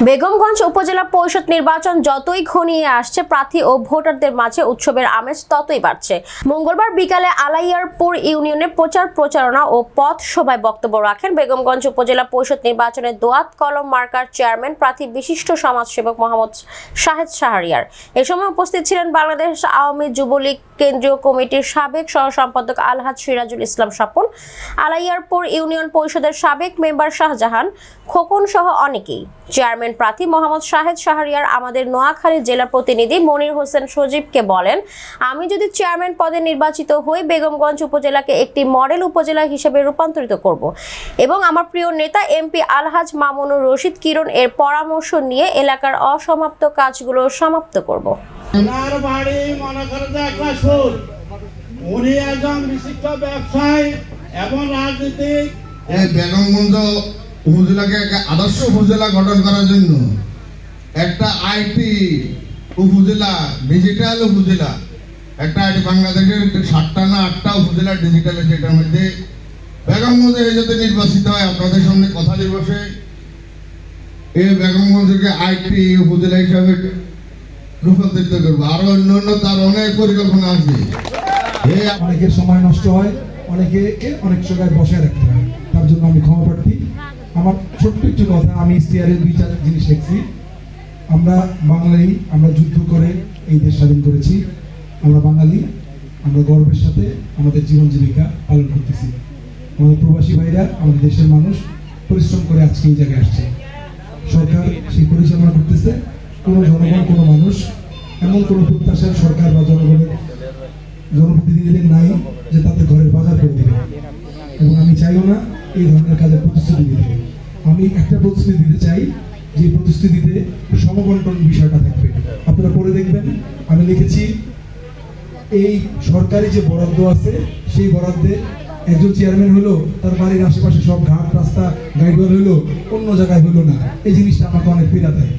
বেগমগঞ্জ উপজেলা পরিষদ নির্বাচন যতই ঘনিয়ে আসছে, প্রার্থী ও ভোটারদের মাঝে উৎসবের আমেজ ততই বাড়ছে। মঙ্গলবার বিকালে আলাইয়ারপুর ইউনিয়নে প্রচারণা ও পথ সভায় বক্তব্য রাখেন বেগমগঞ্জ উপজেলা পরিষদ নির্বাচনের দোয়াত কলম মার্কার চেয়ারম্যান প্রার্থী বিশিষ্ট সমাজসেবক মোহাম্মদ শাহেদ শাহরিয়ার। এ সময় উপস্থিত ছিলেন বাংলাদেশ আওয়ামী যুবলীগ কেন্দ্রীয় কমিটির সাবেক সহ সম্পাদক আলহাজ সিরাজুল ইসলাম স্বপন, আলাইয়ারপুর ইউনিয়ন পরিষদের সাবেক মেম্বার শাহজাহান খোকন সহ অনেকেই। চেয়ারম্যান প্রার্থী মোহাম্মদ শাহেদ শাহরিয়ার আমাদের নোয়াখালী জেলা প্রতিনিধি মনির হোসেন সজীবকে বলেন, আমি যদি চেয়ারম্যান পদে নির্বাচিত হই বেগমগঞ্জ উপজেলাকে একটি মডেল উপজেলা হিসেবে রূপান্তরিত করব এবং আমার প্রিয় নেতা এমপি আলহাজ মামুনুর রশিদ কিরণ এর পরামর্শ নিয়ে এলাকার অসমাপ্ত কাজগুলো সমাপ্ত করব। উনি একজন বিশিষ্ট ব্যবসায়ী এবং রাজনীতিক। বেগমগঞ্জ উপজেলাকে একটা আদর্শ উপজেলা গঠন করার জন্য একটা আইটি উপজেলা, ডিজিটাল উপজেলা, একটা আইটি বাংলাদেশের 7টা না 8টা উপজেলা ডিজিটাল, যেটার মধ্যে বেগমগঞ্জে যদি নির্বাচিত হয় আপনাদের সামনে কথা দিবসে এই বেগমগঞ্জকে আইটি উপজেলা হিসাবে রূপান্তরিত করবো। আরো অন্য তার অনেক পরিকল্পনা আছে। অনেকের সময় নষ্ট হয়, অনেকে অনেক জায়গায় বসায় রাখতে হয়, তার জন্য আমি ক্ষমা প্রার্থী। আমার ছোট্ট একটু কথা, আমি ইশতেহারে 2-4 জিনিস লিখছি। আমরা বাঙালি, আমরা যুদ্ধ করে এই দেশ স্বাধীন করেছি। আমরা বাঙালি, আমরা গর্বের সাথে আমাদের জীবন জীবিকা পালন করতেছি। আমাদের প্রবাসী ভাইরা, আমাদের দেশের মানুষ পরিশ্রম করে আজকে এই জায়গায় আসছে। সরকার সেই পরিচালনা করতেছে। কোনো জনগণ, কোনো মানুষ এমন কোনো প্রত্যাশার সরকার বা জনপ্রতিনিধিদের নাই যে তাদের ঘরের বাজার করে দেবে, এবং আমি চাইও না এই ধরনের কাজের প্রতিশ্রুতি দিতে। আমি একটা প্রতিশ্রুতি দিতে চাই, যে প্রতিশ্রুতিতে সমবন্টন বিষয়টা থাকবে। আপনারা পড়ে দেখবেন, আমি লিখেছি এই সরকারি যে বরাদ্দ আছে সেই বরাদ্দে একজন চেয়ারম্যান হলো, তার বাড়ির আশেপাশে সব ঘাট রাস্তা গাইডওয়াল হলো, অন্য জায়গায় হলো না। এই জিনিসটা আমাকে অনেক পীড়া দেয়।